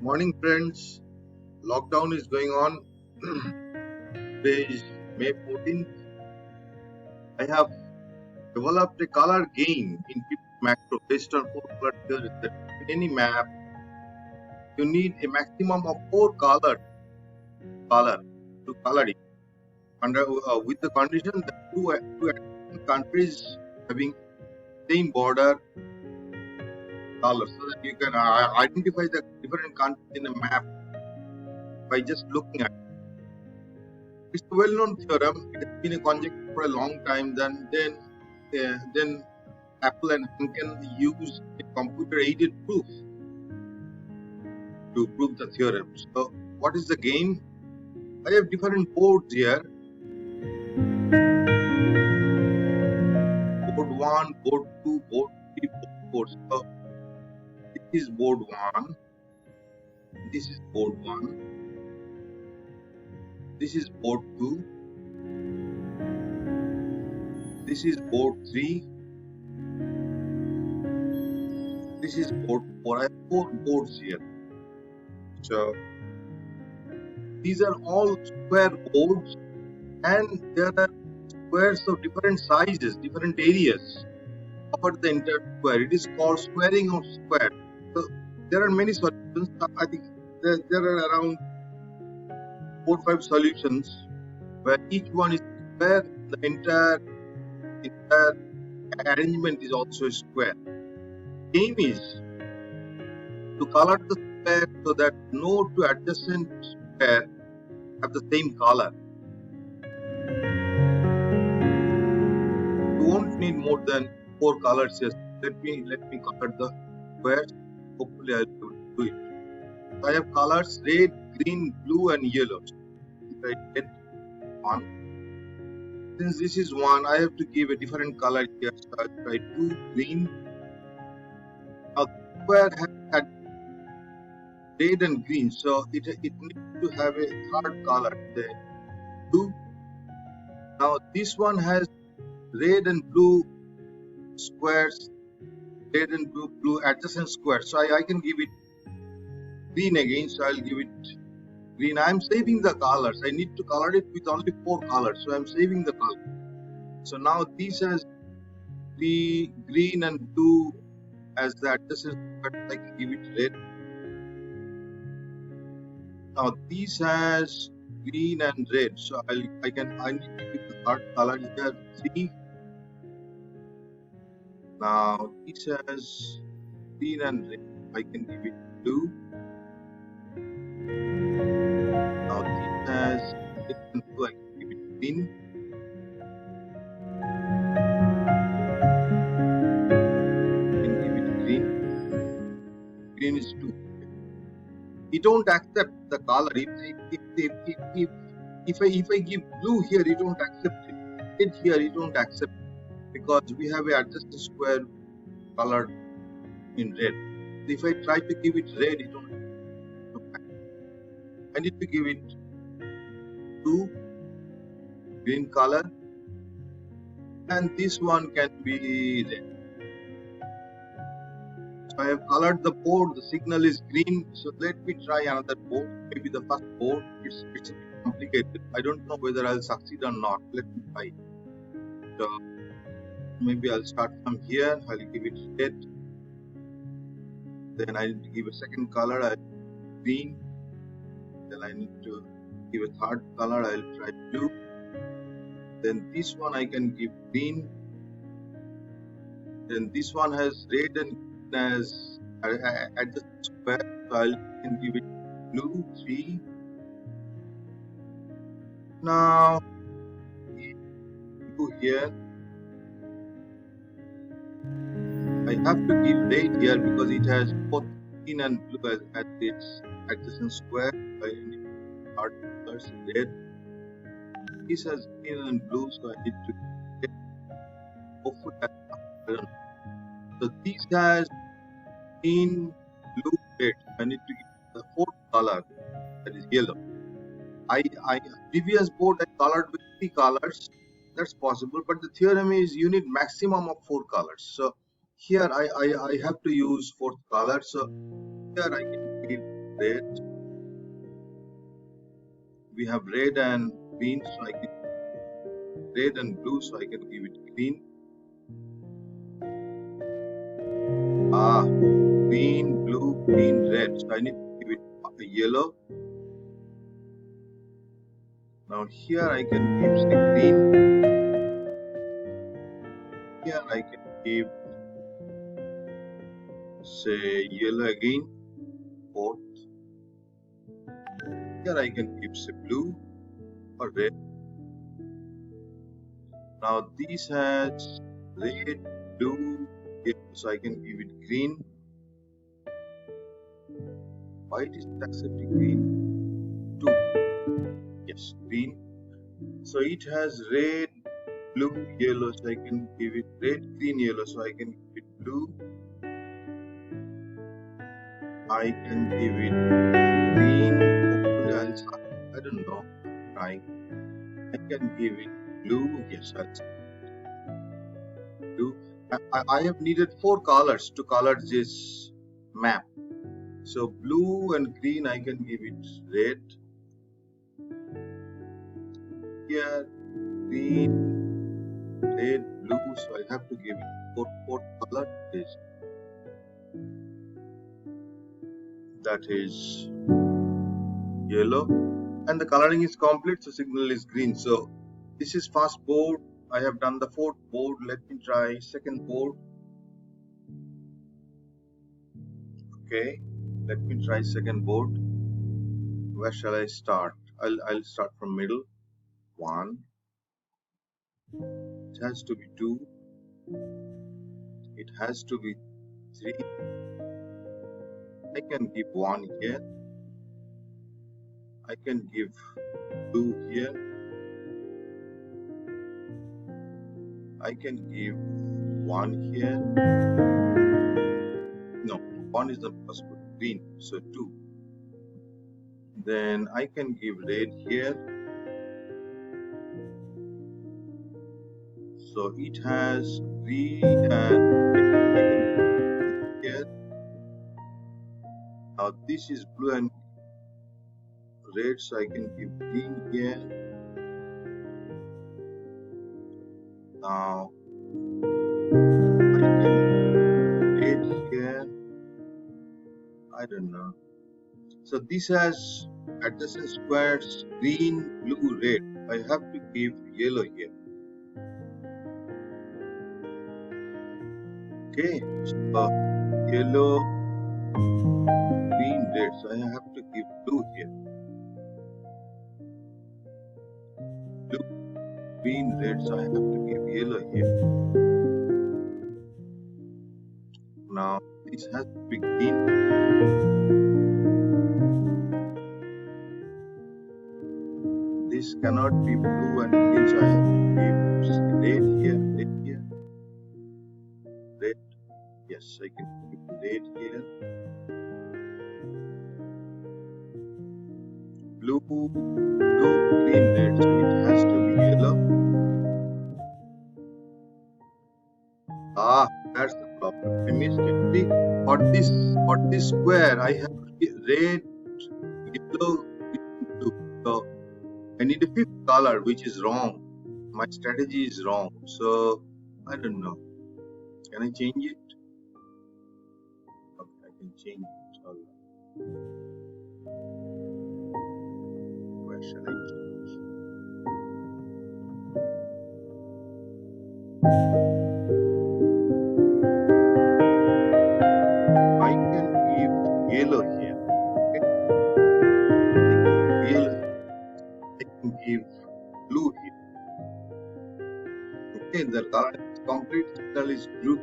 Morning, friends. Lockdown is going on. Today is May 14th. I have developed a color game in Pips Macro based on four color theory that in any map you need a maximum of four color to color it under with the condition that two adjacent countries having same border color, so that you can identify the different countries in a map by just looking at it. It's a well-known theorem. It has been a conjecture for a long time. Then Apple and Hanken use a computer-aided proof to prove the theorem. So, what is the game? I have different boards here. Board 1, board 2, board 3, board 4. So, this is board 1. This is board 1. This is board 2. This is board 3. This is board 4. I have 4 boards here. So, these are all square boards, and there are squares of different sizes, different areas cover the entire square. It is called squaring of square. So there are many solutions. I think there are around 4 or 5 solutions where each one is square. The entire arrangement is also a square. Aim is to color the square so that no two adjacent square have the same color. You won't need more than 4 colors here. Let me color the squares. Hopefully I'll be able to do it. So I have colors red, green, blue and yellow. If I get 1. Since this is 1, I have to give a different color here. So I'll try 2, green. Now the square had red and green, so it needs to have a third color there. 2. Now this one has red and blue squares, red and blue adjacent squares. So I can give it green again. So I'll give it green. I'm saving the colors. I need to color it with only 4 colors. So I'm saving the color. So now this has green and blue as the adjacent squares. I can give it red. Now this has green and red. So I need to give the third color here 3. Now this has green and red. I can give it blue. Now this has red and blue. I can give it green. I can give it green. Green is 2. You don't accept the color. If I give blue here, you don't accept it. Red here, you don't accept it because we have a adjacent square colored in red. So if I try to give it red, you don't. I need to give it 2 green color, and this one can be red. So I have colored the board. The signal is green. So let me try another board. Maybe the first board. It's a bit complicated. I don't know whether I'll succeed or not. Let me try. So maybe I'll start from here. I'll give it red. Then I need to give a second color. I'll green. Then I need to give a third color. I'll try blue. Then this one I can give green. Then this one has red and as adjacent square. So I can give it blue 3. Now blue here. I have to give red here because it has both green and blue as its adjacent square. I need hard colors red. This has green and blue, so I need to get hopefully I don't know. So this has green, blue, red. I need to give the 4th color, that is yellow. Previous board I colored with 3 colors. That's possible, but the theorem is you need maximum of 4 colors. So here I have to use 4th color. So here I can give red. We have red and green, so I can red and blue, so I can give it green. Green, blue, green, red. So I need to give it a yellow. Now here I can give say green. Here I can give say yellow again. Fourth. Here I can give say blue or red. Now this has red, blue, yellow, so I can give it green. Why it is accepting green? 2. Yes, green. So it has red, blue, yellow, so I can give it red, green, yellow, so I can give it blue. I can give it green. Hopefully I'll start. I don't know. I'm trying. I can give it blue. Yes, I'll blue. I have needed 4 colors to color this map. So blue and green, I can give it red. Here, green, red, blue. So I have to give it 4 color. That is yellow, and the coloring is complete, so signal is green. So this is first board. I have done the 4th board. Let me try second board. Okay, let me try second board. Where shall I start? I'll start from middle. 1. It has to be 2. It has to be 3. I can give 1 here. I can give 2 here. I can give 1 here. No, 1 is not possible. Green, so 2. Then I can give red here. So it has green and here. Now this is blue and red, so I can give green here. Now I can red here. I don't know. So this has adjacent squares green, blue, red. I have to give yellow here. Okay, so yellow, green, red. So I have to give blue here. Blue, green, red. So I have to give yellow here. Now this has to be green. This cannot be blue and green, so I have to give red here, red here, red. Yes, I can give red here. Blue, green, red. So it has to be yellow. That's the problem. I missed it. See, for this square, I have red, yellow, green, blue. So I need a 5th color, which is wrong. My strategy is wrong. So I don't know. Can I change it? Okay, I can change it. All right. Where shall I change? I can give yellow here. Okay. I can give blue here. Okay, the color is complete. Signal is blue.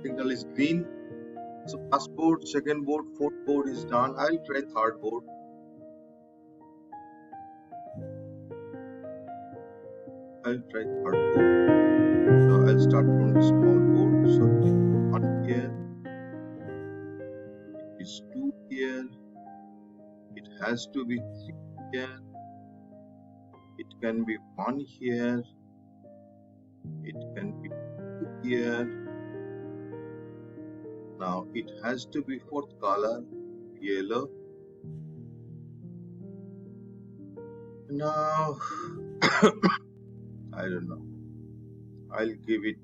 Signal is green. So first board, second board, 4th board is done. I'll try 3rd board. I'll try 3rd board. So I'll start from the small board. So it is 1 here. It is 2 here. It has to be 3 here. It can be 1 here. It can be 2 here. Now it has to be 4th color, yellow. Now, I don't know. I'll give it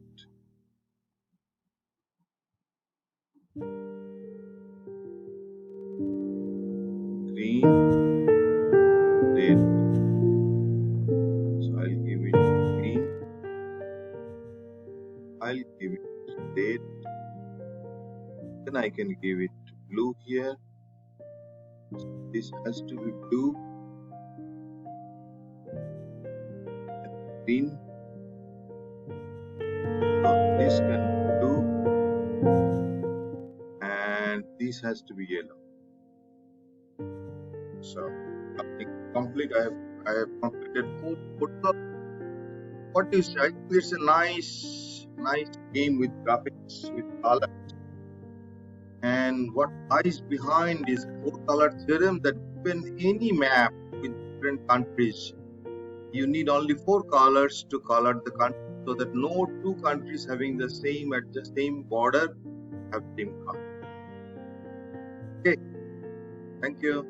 green, red. So I'll give it green. I'll give it red. Then I can give it blue here. This has to be blue and green. So this can be blue and this has to be yellow. So nothing complete. I have completed four colors. What do you say? I think it's a nice game with graphics, with color. And what lies behind is four-color theorem that given any map with different countries, you need only four colors to color the country, so that no two countries having the same border have same color. Okay, thank you.